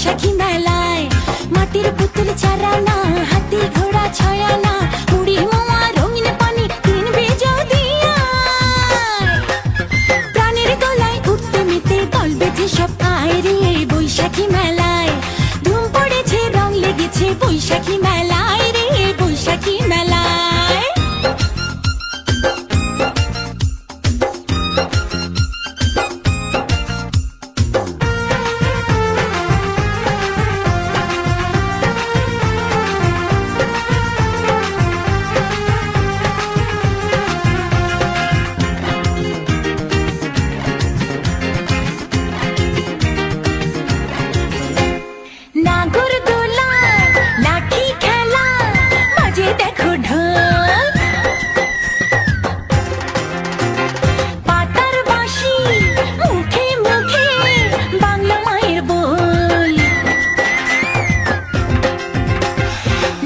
বৈশাখী মেলায়। মাটির পুতুল চারানা, হাতি ঘোড়া ছয়ানা, মুড়ি মোয়া রঙিন পানি কিনবে যদি আয়। প্রাণের গলায় উঠতে মেতে দল বেঁধে সব আয় রে বৈশাখী মেলায়। ধুম পড়েছে রং লেগেছে বৈশাখী মেলায় রে বৈশাখী মেলায়। নাগরদোলা, লাঠি খেলা, বাজে দেখো ঢোল। পাতার বাঁশি, মুখে মুখে বাংলা মায়ের বোল।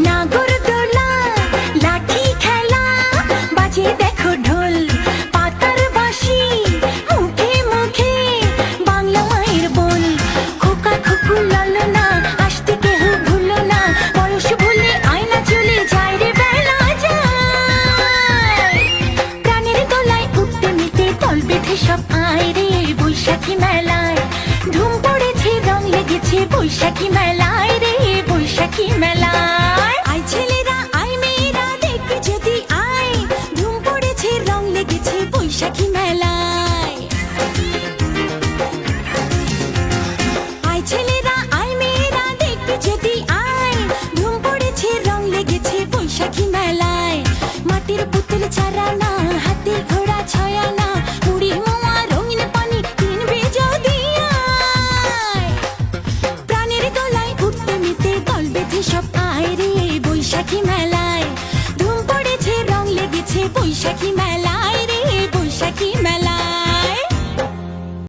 নাগরদোলা, লাঠি খেলা, বাজে দেখো ঢোল। পাতার বাঁশি, মুখে মুখে বাংলা মায়ের বোল। খোকা খোকু লালনা, আসতে কেহ ভুলো না, বয়স ভুলে আয়না চলে যায় রে বেলা যায়। প্রাণের গলায় উঠতে মেতে দল বেঁধে সব আয় রে বৈশাখী মেলায়। ধুম পড়েছে রং লেগেছে বৈশাখী মেলায় রে বৈশাখী মেলায়।